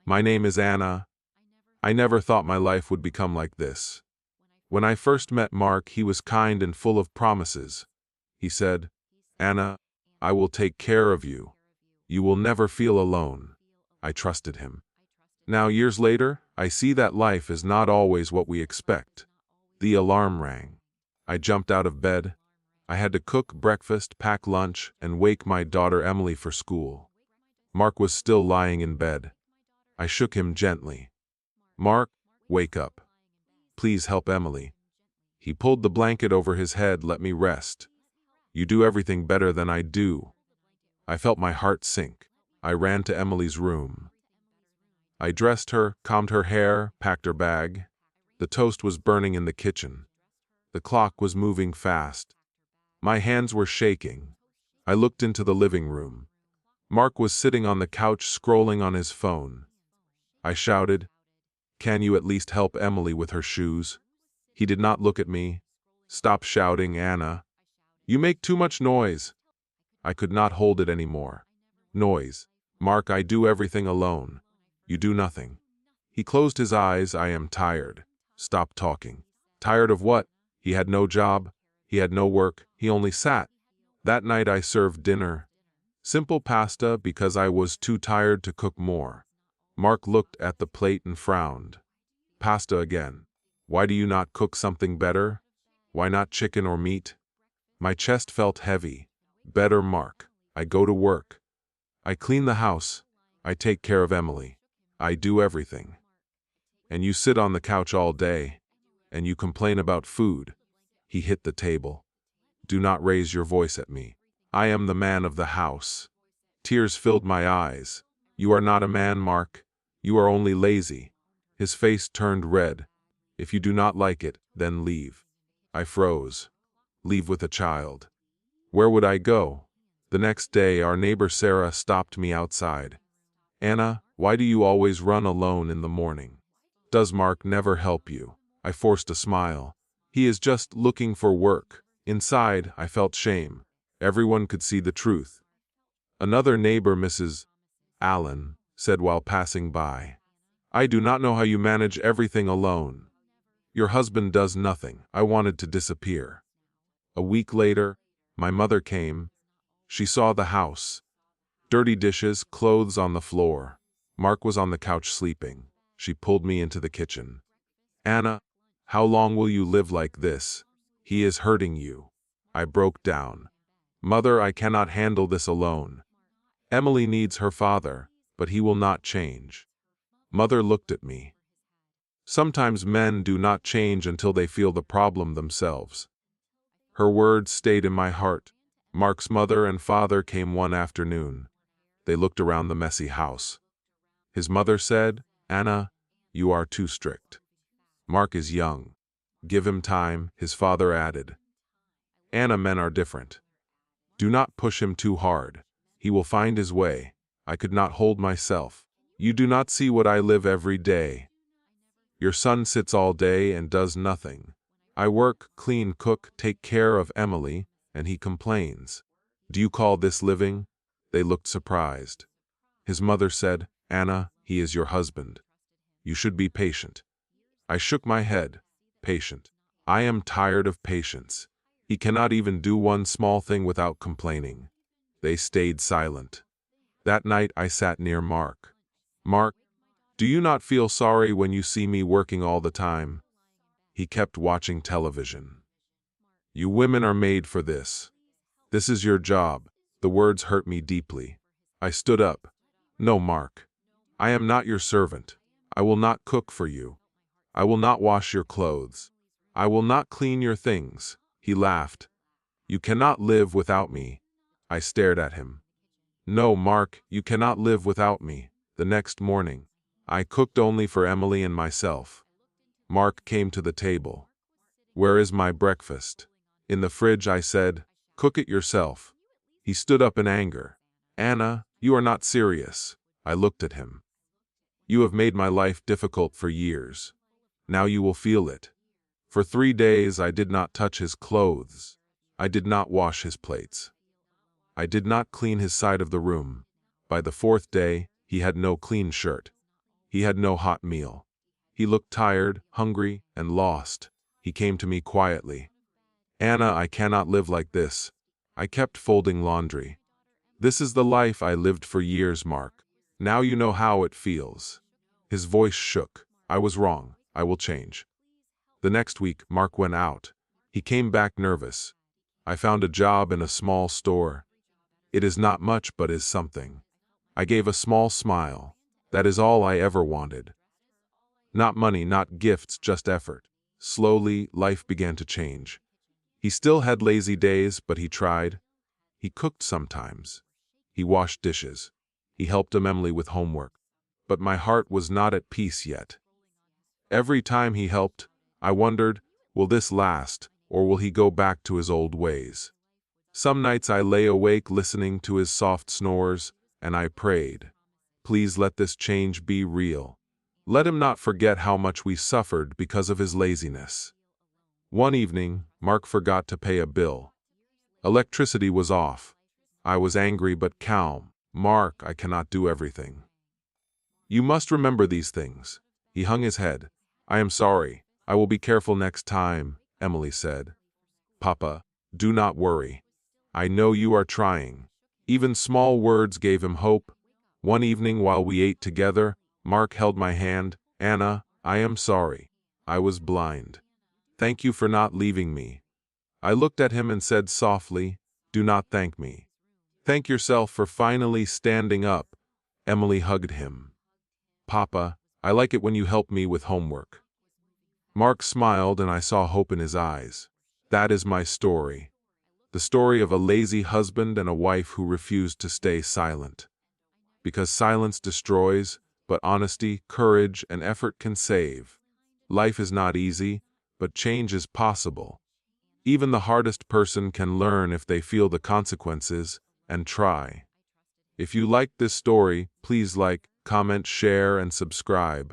My name is Anna. I never thought my life would become like this. When I first met Mark, he was kind and full of promises. He said, "Anna, I will take care of you. You will never feel alone." I trusted him. Now, years later, I see that life is not always what we expect. The alarm rang. I jumped out of bed. I had to cook breakfast, pack lunch, and wake my daughter Emily for school. Mark was still lying in bed. I shook him gently. "Mark, wake up. Please help Emily." He pulled the blanket over his head, "Let me rest. You do everything better than I do." I felt my heart sink. I ran to Emily's room. I dressed her, combed her hair, packed her bag. The toast was burning in the kitchen. The clock was moving fast. My hands were shaking. I looked into the living room. Mark was sitting on the couch scrolling on his phone. I shouted, "Can you at least help Emily with her shoes?" He did not look at me. "Stop shouting, Anna. You make too much noise." I could not hold it anymore. Noise. "Mark, I do everything alone. You do nothing." He closed his eyes. "I am tired." "Stop talking." "Tired of what?" He had no job. He had no work. He only sat. That night I served dinner. Simple pasta because I was too tired to cook more. Mark looked at the plate and frowned. "Pasta again. Why do you not cook something better? Why not chicken or meat?" My chest felt heavy. "Better, Mark. I go to work. I clean the house. I take care of Emily. I do everything. And you sit on the couch all day. And you complain about food." He hit the table. "Do not raise your voice at me. I am the man of the house." Tears filled my eyes. "You are not a man, Mark. You are only lazy." His face turned red. "If you do not like it, then leave." I froze. Leave with a child. Where would I go? The next day, our neighbor Sarah stopped me outside. "Anna, why do you always run alone in the morning? Does Mark never help you?" I forced a smile. "He is just looking for work." Inside, I felt shame. Everyone could see the truth. Another neighbor, Mrs. Allen, said while passing by, "I do not know how you manage everything alone. Your husband does nothing." I wanted to disappear. A week later, my mother came. She saw the house. Dirty dishes, clothes on the floor. Mark was on the couch sleeping. She pulled me into the kitchen. "Anna, how long will you live like this? He is hurting you." I broke down. "Mother, I cannot handle this alone. Emily needs her father, but he will not change." Mother looked at me. "Sometimes men do not change until they feel the problem themselves." Her words stayed in my heart. Mark's mother and father came one afternoon. They looked around the messy house. His mother said, "Anna, you are too strict. Mark is young. Give him time," his father added. "Anna, men are different. Do not push him too hard. He will find his way." I could not hold myself. "You do not see what I live every day. Your son sits all day and does nothing. I work, clean, cook, take care of Emily, and he complains. Do you call this living?" They looked surprised. His mother said, "Anna, he is your husband. You should be patient." I shook my head. Patient. I am tired of patience. He cannot even do one small thing without complaining. They stayed silent. That night I sat near Mark. "Mark, do you not feel sorry when you see me working all the time?" He kept watching television. "You women are made for this. This is your job." The words hurt me deeply. I stood up. "No, Mark. I am not your servant. I will not cook for you. I will not wash your clothes. I will not clean your things." He laughed. "You cannot live without me." I stared at him. "No, Mark, you cannot live without me." The next morning, I cooked only for Emily and myself. Mark came to the table. "Where is my breakfast?" "In the fridge," I said. "Cook it yourself." He stood up in anger. "Anna, you are not serious." I looked at him. "You have made my life difficult for years. Now you will feel it." For 3 days I did not touch his clothes. I did not wash his plates. I did not clean his side of the room. By the 4th day, he had no clean shirt. He had no hot meal. He looked tired, hungry, and lost. He came to me quietly. "Anna, I cannot live like this." I kept folding laundry. "This is the life I lived for years, Mark. Now you know how it feels." His voice shook. "I was wrong. I will change." The next week, Mark went out. He came back nervous. "I found a job in a small store. It is not much, but is something." I gave a small smile. That is all I ever wanted. Not money, not gifts, just effort. Slowly, life began to change. He still had lazy days, but he tried. He cooked sometimes. He washed dishes. He helped Emily with homework. But my heart was not at peace yet. Every time he helped, I wondered, will this last, or will he go back to his old ways? Some nights I lay awake listening to his soft snores, and I prayed, "Please let this change be real. Let him not forget how much we suffered because of his laziness." One evening, Mark forgot to pay a bill. Electricity was off. I was angry but calm. "Mark, I cannot do everything. You must remember these things." He hung his head. "I am sorry. I will be careful next time," Emily said. "Papa, do not worry. I know you are trying." Even small words gave him hope. One evening while we ate together, Mark held my hand. "Anna, I am sorry. I was blind. Thank you for not leaving me." I looked at him and said softly, "Do not thank me. Thank yourself for finally standing up." Emily hugged him. "Papa, I like it when you help me with homework." Mark smiled and I saw hope in his eyes. That is my story. The story of a lazy husband and a wife who refused to stay silent. Because silence destroys, but honesty, courage, and effort can save. Life is not easy, but change is possible. Even the hardest person can learn if they feel the consequences and try. If you liked this story, please like, comment, share, and subscribe.